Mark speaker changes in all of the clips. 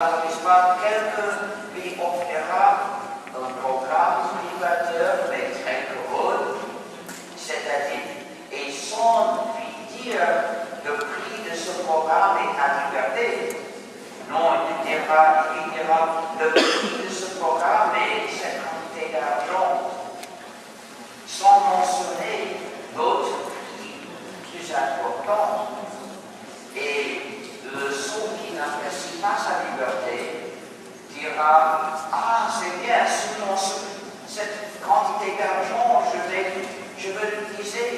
Speaker 1: Quelqu'un lui offrira un programme privateur mais très commode, c'est-à-dire, et sans lui dire le prix de ce programme est à liberté. Non, il dira le prix de ce programme est cette quantité d'argent, sans mentionner d'autres prix plus importants. Et le sourd qui n'apprécie pas sa liberté dira « Ah, c'est bien, selon cette quantité d'argent, je veux l'utiliser. »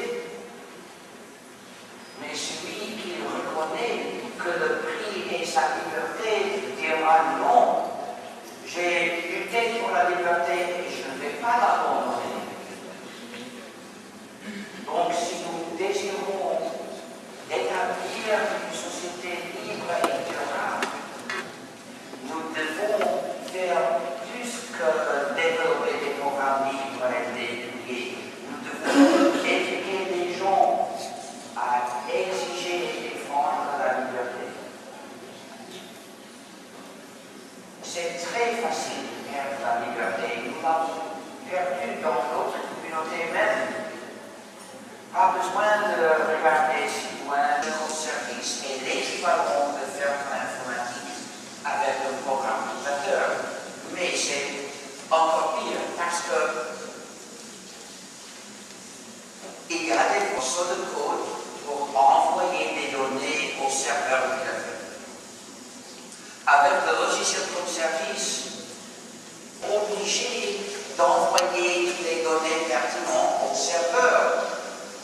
Speaker 1: Mais celui qui reconnaît que le prix est sa liberté dira « Non, j'ai lutté pour la liberté et je ne vais pas l'abandonner. » Donc, si nous désirons établir une société libre et durable, nous devons faire plus que développer des programmes libres et d'éduquer. Nous devons éduquer les gens à exiger et défendre la liberté. C'est très facile de perdre la liberté. Nous l'avons perdu dans notre communauté même. Pas besoin de regarder si loin notre service est l'équivalent de faire de l'informatique avec un programme privateur. Mais c'est encore pire parce que il y a des morceaux de code pour envoyer des données au serveur privateur. Avec le logiciel comme service, obligé d'envoyer les données pertinentes au serveur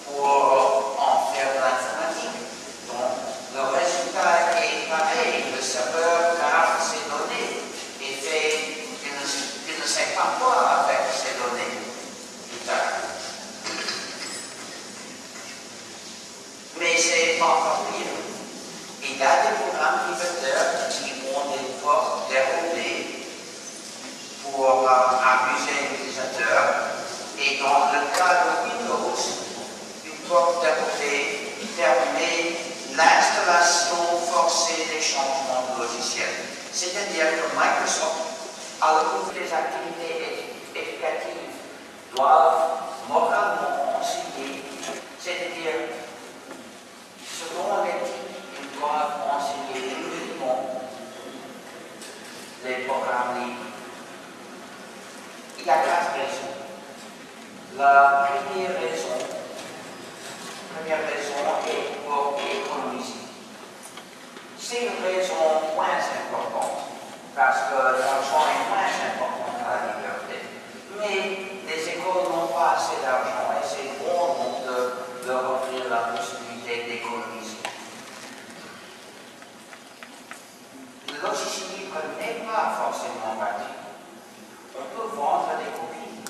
Speaker 1: pour en faire de l'informatique. Donc, le résultat est pareil. Le serveur garde ses données et fait, il ne sait pas quoi avec ces données plus tard. Mais c'est encore pire. Il y a des programmes privateurs qui ont des portes dérobées pour abuser l'utilisateur. Et dans le cas de Windows, porte dérobée permet l'installation forcée des changements de logiciel. C'est-à-dire que Microsoft, alors que les activités éducatives doivent moralement enseigner, c'est-à-dire selon l'éthique, ils doivent enseigner uniquement les programmes libres. Il y a 4 raisons. La première raison est pour économiser. C'est une raison moins importante, parce que l'argent est moins important que la liberté. Mais les écoles n'ont pas assez d'argent et c'est bon de leur offrir la possibilité d'économiser. Le logiciel libre n'est pas forcément gratuit. On peut vendre des copies,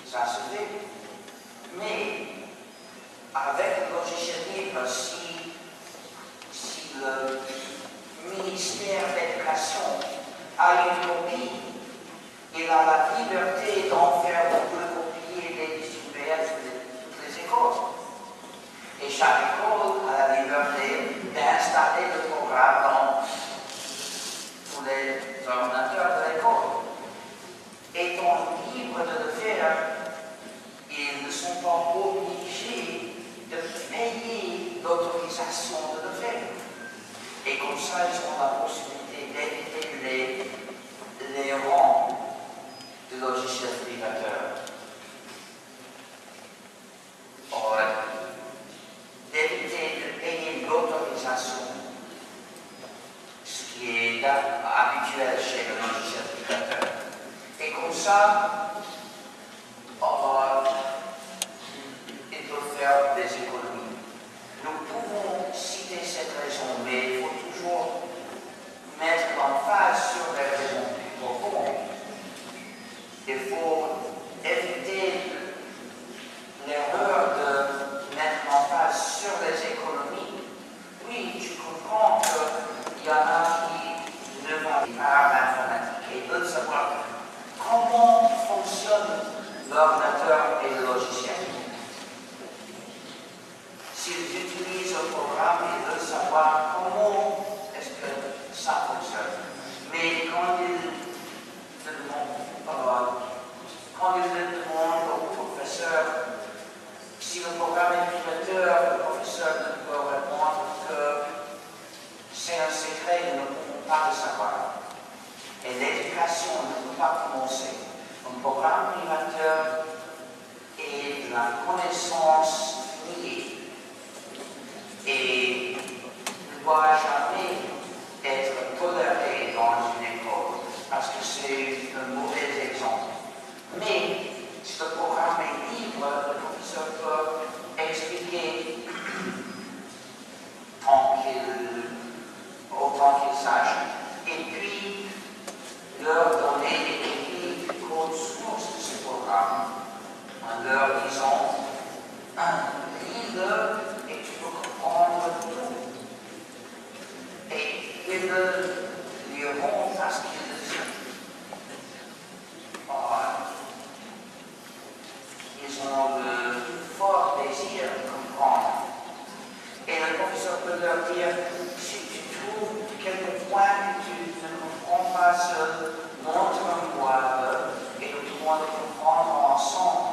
Speaker 1: ça se fait. Mais avec le logiciel libre, si le ministère de l'Éducation a une copie, il a la liberté d'en faire beaucoup de copies et de les distribuer à toutes les écoles. Et chaque école a la liberté d'installer le programme dans tous les ordinateurs de l'école. Étant libres de le faire, ils ne sont pas obligés de payer l'autorisation de le faire. Et comme ça, ils ont la possibilité d'éviter les rangs de logiciels privateurs. D'éviter de payer l'autorisation, ce qui est habituel chez le logiciel privateur. Et comme ça, il peut faire des économies. Nous pouvons citer cette raison, mais il faut toujours mettre l'emphase sur les raisons plus profondes. Il faut éviter l'erreur de mettre l'emphase sur les économies. Oui, tu comprends qu'il y en a qui ne vont pas l'informatique et veulent savoir comment fonctionne l'ordinateur et le logiciel. S'ils utilisent un programme, ils veulent savoir comment est-ce que ça fonctionne. de savoir. Et l'éducation ne peut pas commencer. Un programme primateur est la connaissance niée et ne doit jamais être toléré dans une école parce que c'est un mauvais exemple. Mais si le programme est libre, le professeur peut expliquer autant qu'il sache, et puis leur donner des techniques de code source de ce programme en leur disant lis-le et tu peux comprendre tout. Et ils le liront parce qu'ils ont le fort désir de comprendre. Et le professeur peut leur dire, si tu trouves quelques points que tu ne comprends pas seul, montre-moi et nous pouvons les comprendre ensemble.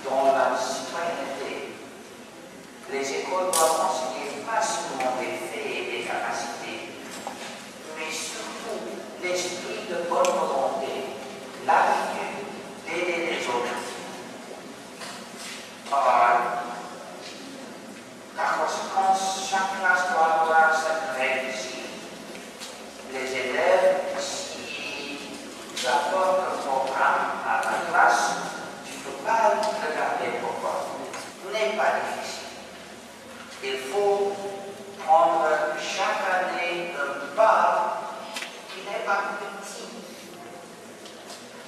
Speaker 1: Dans la citoyenneté, les écoles doivent enseigner pas seulement des faits et des capacités, mais surtout l'esprit de bonne volonté, l'habitude d'aider les autres. Par conséquent, chaque classe doit avoir cette règle ici. Les élèves, s'ils apportent un programme à la classe, tu ne peux pas regarder pourquoi. Ce n'est pas difficile. Il faut prendre chaque année un pas qui n'est pas petit.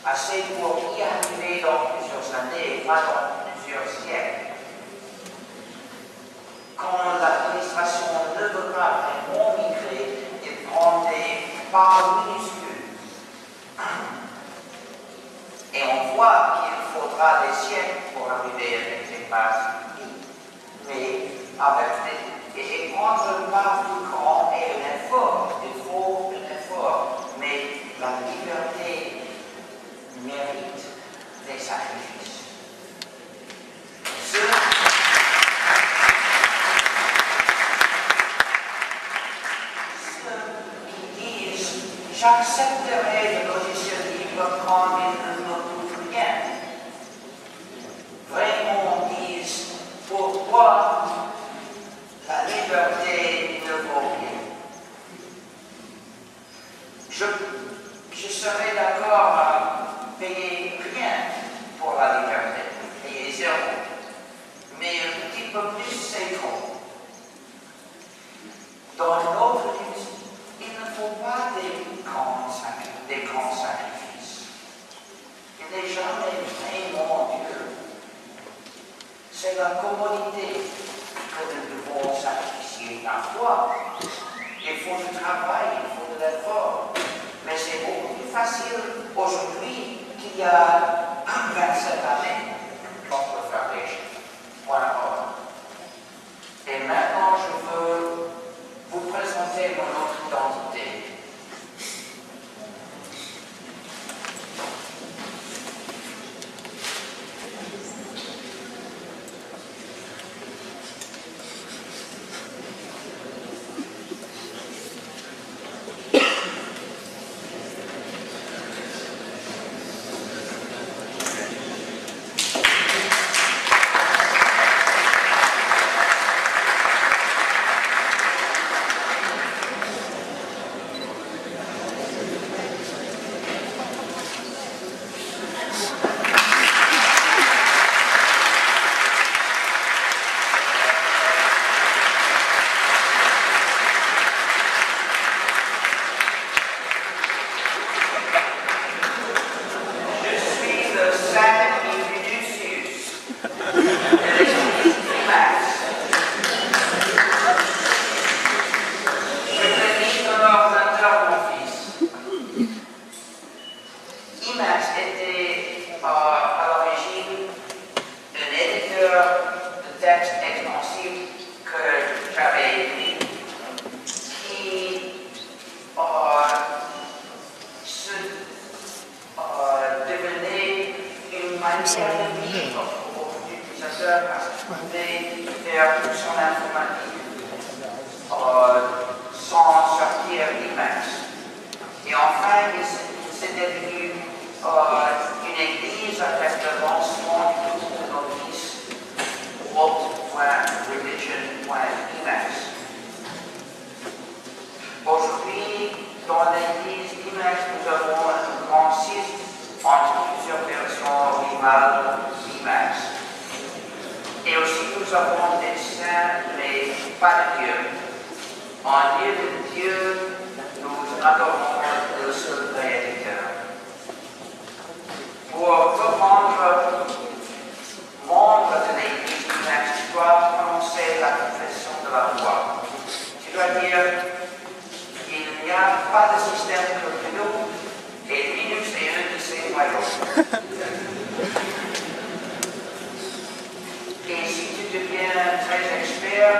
Speaker 1: Assez pour y arriver dans plusieurs années, pas dans plusieurs siècles. Quand l'administration ne veut pas vraiment migrer, il prend des pas minuscules. Et on voit qu'il faudra des siècles pour arriver avec ces pas. Mais et prendre un pas plus grand est un effort. Il faut un effort. Mais la liberté mérite des sacrifices. J'accepterai de logiciel libre quand ils ne me coûtent rien. Vraiment disent pourquoi la liberté ne vaut rien. Je serais d'accord à payer rien pour la liberté, payer zéro. Mais un petit peu plus, c'est trop. Dans notre lutte, il ne faut pas des grands sacrifices. Il n'est jamais vraiment Dieu. C'est la commodité que nous devons sacrifier. Parfois, il faut du travail, il faut de l'effort. Mais c'est beaucoup plus facile aujourd'hui qu'il y a 27 années. On peut faire des choses. Et maintenant, je veux vous présenter mon autre identité. Faire toute son informatique sans sortir c'est devenu une église avec le lancement du groupe de novices world.religion.emacs. Aujourd'hui, dans l'église d'Emacs, nous avons un grand site entre plusieurs versions rivales d'Emacs. Et aussi, nous avons des saints, mais pas de Dieu. En lieu de Dieu, nous adorons le seul Créateur. Pour devenir membre de l'Église d'Emacs, tu dois prononcer la confession de la foi. Tu dois dire qu'il n'y a pas de système que nous, et Linux est un de ces royaumes. Et si tu deviens très expert,